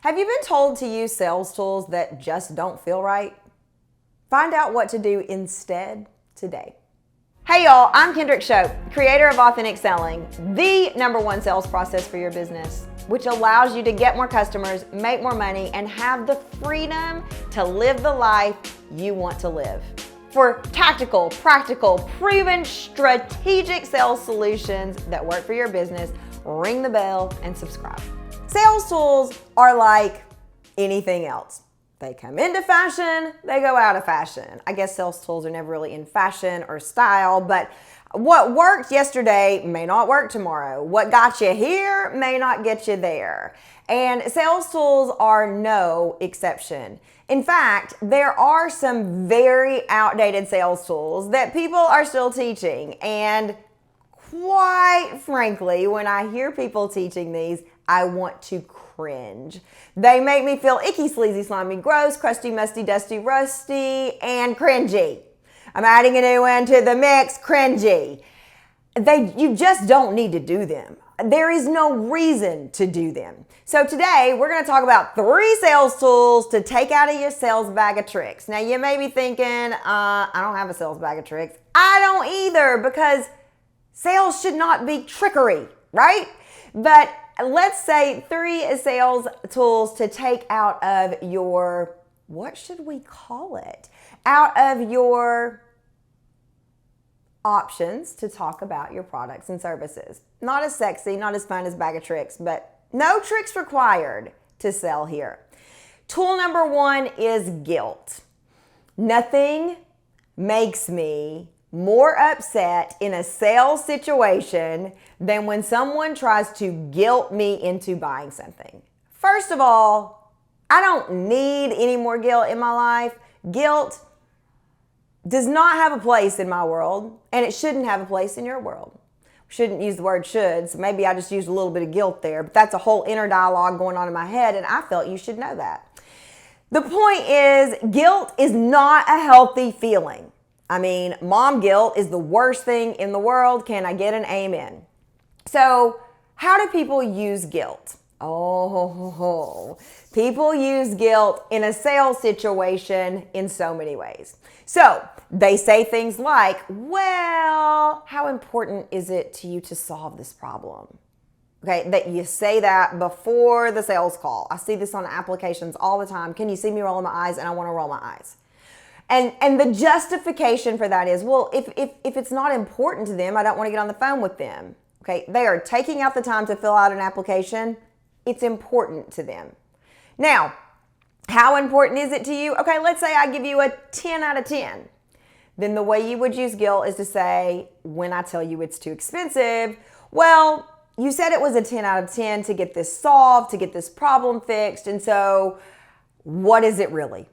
Have you been told to use sales tools that just don't feel right? Find out what to do instead today. Hey y'all, I'm Kendrick Shope, creator of Authentic Selling, the #1 sales process for your business, which allows you to get more customers, make more money, and have the freedom to live the life you want to live. For tactical, practical, proven, strategic sales solutions that work for your business, ring the bell and subscribe. Sales tools are like anything else. They come into fashion, they go out of fashion. I guess sales tools are never really in fashion or style, but what worked yesterday may not work tomorrow. What got you here may not get you there. And sales tools are no exception. In fact, there are some very outdated sales tools that people are still teaching. And quite frankly, when I hear people teaching these, I want to cringe. They make me feel icky, sleazy, slimy, gross, crusty, musty, dusty, rusty, and cringy. I'm adding a new one to the mix, cringy. You just don't need to do them. There is no reason to do them. So today we're going to talk about 3 sales tools to take out of your sales bag of tricks. Now you may be thinking, I don't have a sales bag of tricks. I don't either, because sales should not be trickery, right? But let's say 3 sales tools to take out of your, what should we call it? Out of your options to talk about your products and services. Not as sexy, not as fun as bag of tricks, but no tricks required to sell here. Tool number 1 is guilt. Nothing makes me more upset in a sales situation than when someone tries to guilt me into buying something. First of all, I don't need any more guilt in my life. Guilt does not have a place in my world, and it shouldn't have a place in your world. Shouldn't use the word should, so maybe I just used a little bit of guilt there, but that's a whole inner dialogue going on in my head, and I felt you should know that. The point is, guilt is not a healthy feeling. I mean, mom guilt is the worst thing in the world. Can I get an amen? So, how do people use guilt? People use guilt in a sales situation in so many ways. So, they say things like, well, how important is it to you to solve this problem? Okay, that you say that before the sales call. I see this on applications all the time. Can you see me rolling my eyes? And I want to roll my eyes. And the justification for that is, well, if it's not important to them, I don't want to get on the phone with them. Okay, they are taking out the time to fill out an application. It's important to them. Now, how important is it to you? Okay, let's say I give you a 10 out of 10. Then the way you would use guilt is to say, when I tell you it's too expensive, well, you said it was a 10 out of 10 to get this solved, to get this problem fixed. And so what is it really?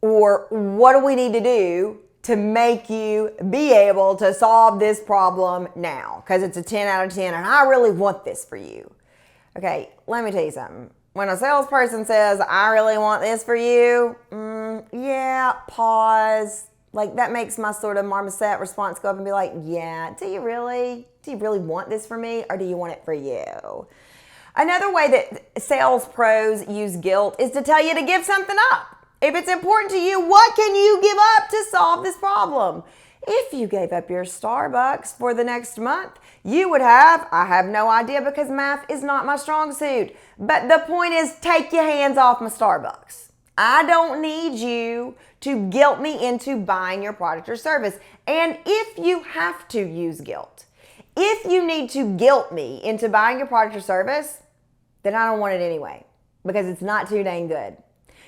Or what do we need to do to make you be able to solve this problem now? Because it's a 10 out of 10 and I really want this for you. Okay, let me tell you something. When a salesperson says, I really want this for you, yeah, pause. Like that makes my sort of marmoset response go up and be like, yeah, do you really want this for me, or do you want it for you? Another way that sales pros use guilt is to tell you to give something up. If it's important to you, what can you give up to solve this problem? If you gave up your Starbucks for the next month, you would have, I have no idea because math is not my strong suit. But the point is, take your hands off my Starbucks. I don't need you to guilt me into buying your product or service. And if you have to use guilt, if you need to guilt me into buying your product or service, then I don't want it anyway, because it's not too dang good.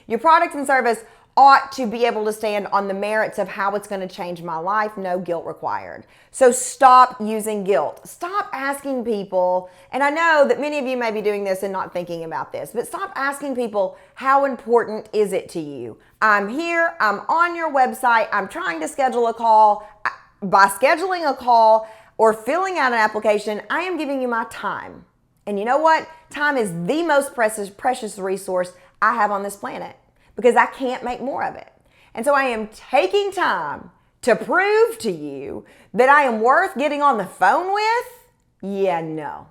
Your product and service ought to be able to stand on the merits of how it's going to change my life, no guilt required. So stop using guilt. Stop asking people, and I know that many of you may be doing this and not thinking about this, but stop asking people, how important is it to you? I'm here, I'm on your website, I'm trying to schedule a call. By scheduling a call or filling out an application, I am giving you my time. And you know what? Time is the most precious resource I have on this planet, because I can't make more of it. And so I am taking time to prove to you that I am worth getting on the phone with. Yeah, no,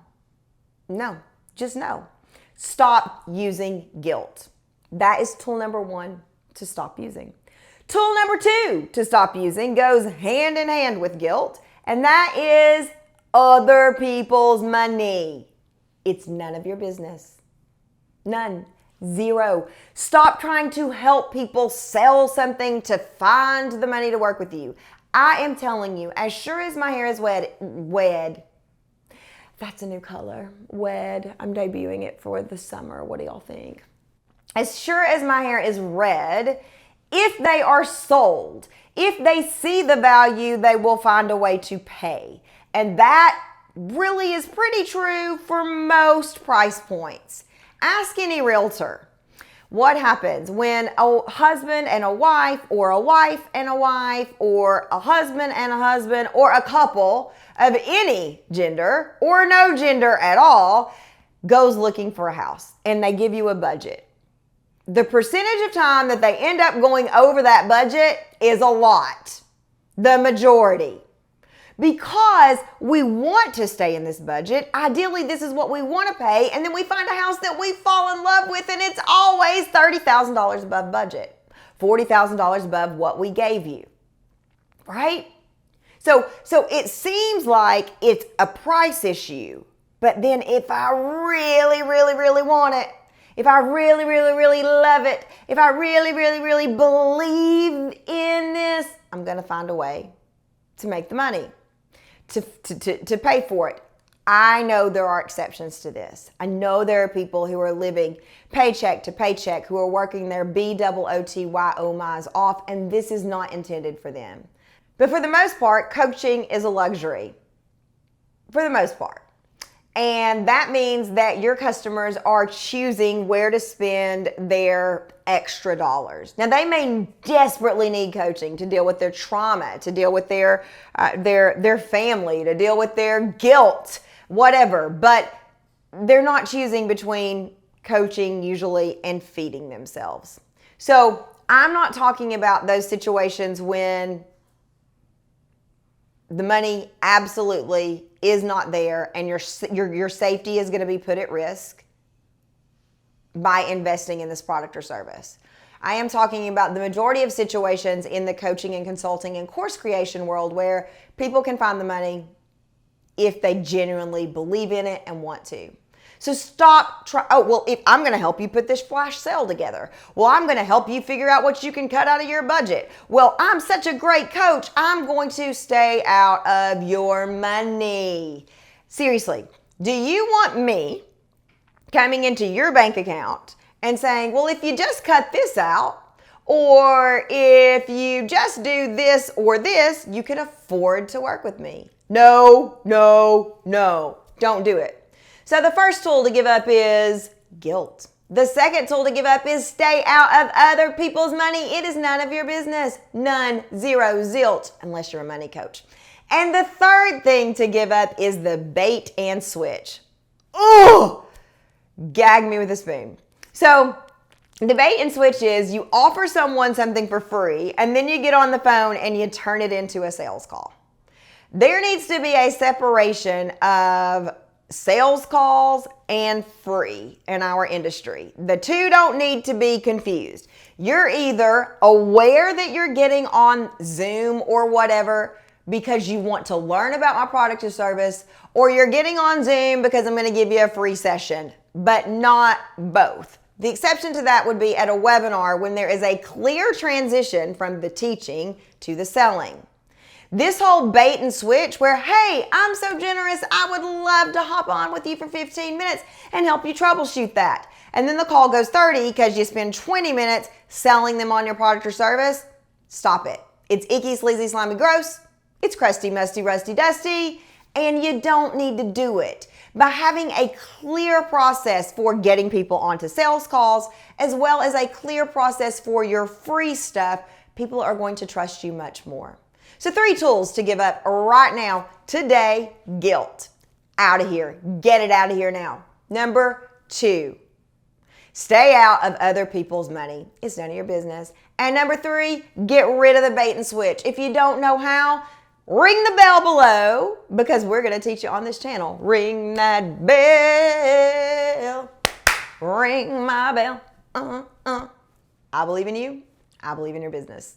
just no. Stop using guilt. That is tool number one to stop using. Tool number two to stop using goes hand in hand with guilt, and that is other people's money. It's none of your business. None. Zero. Stop trying to help people sell something to find the money to work with you. I am telling you, as sure as my hair is wed. That's a new color. Wed. I'm debuting it for the summer. What do y'all think? As sure as my hair is red, if they are sold, if they see the value, they will find a way to pay. And that really is pretty true for most price points. Ask any realtor. What happens when a husband and a wife, or a wife and a wife, or a husband and a husband, or a couple of any gender or no gender at all goes looking for a house and they give you a budget? The percentage of time that they end up going over that budget is a lot. The majority. Because we want to stay in this budget. Ideally, this is what we want to pay. And then we find a house that we fall in love with and it's always $30,000 above budget. $40,000 above what we gave you. Right? So it seems like it's a price issue. But then if I really, really, really want it, if I really, really, really love it, if I really, really, really believe in this, I'm going to find a way to make the money, to pay for it. I know there are exceptions to this. I know there are people who are living paycheck to paycheck, who are working their BOOTYOMIs off, and this is not intended for them. But for the most part, coaching is a luxury. For the most part. And that means that your customers are choosing where to spend their extra dollars. Now, they may desperately need coaching to deal with their trauma, to deal with their family, to deal with their guilt, whatever. But they're not choosing between coaching usually and feeding themselves. So I'm not talking about those situations when the money absolutely is not there and your safety is going to be put at risk by investing in this product or service. I am talking about the majority of situations in the coaching and consulting and course creation world where people can find the money if they genuinely believe in it and want to. So stop if I'm going to help you put this flash sale together. Well, I'm going to help you figure out what you can cut out of your budget. Well, I'm such a great coach. I'm going to stay out of your money. Seriously, do you want me coming into your bank account and saying, well, if you just cut this out, or if you just do this or this, you can afford to work with me? No, no, no. Don't do it. So the first tool to give up is guilt. The second tool to give up is stay out of other people's money. It is none of your business. None, zero, zilch, unless you're a money coach. And the third thing to give up is the bait and switch. Oh, gag me with a spoon. So the bait and switch is you offer someone something for free and then you get on the phone and you turn it into a sales call. There needs to be a separation of sales calls and free in our industry. The two don't need to be confused. You're either aware that you're getting on Zoom or whatever because you want to learn about my product or service, or you're getting on Zoom because I'm going to give you a free session, but not both. The exception to that would be at a webinar when there is a clear transition from the teaching to the selling. This whole bait and switch where, hey, I'm so generous, I would love to hop on with you for 15 minutes and help you troubleshoot that. And then the call goes 30 because you spend 20 minutes selling them on your product or service. Stop it. It's icky, sleazy, slimy, gross. It's crusty, musty, rusty, dusty. And you don't need to do it. By having a clear process for getting people onto sales calls, as well as a clear process for your free stuff, people are going to trust you much more. So 3 tools to give up right now, today: guilt. Out of here. Get it out of here now. Number 2, stay out of other people's money. It's none of your business. And number 3, get rid of the bait and switch. If you don't know how, ring the bell below because we're going to teach you on this channel. Ring that bell. Ring my bell. I believe in you. I believe in your business.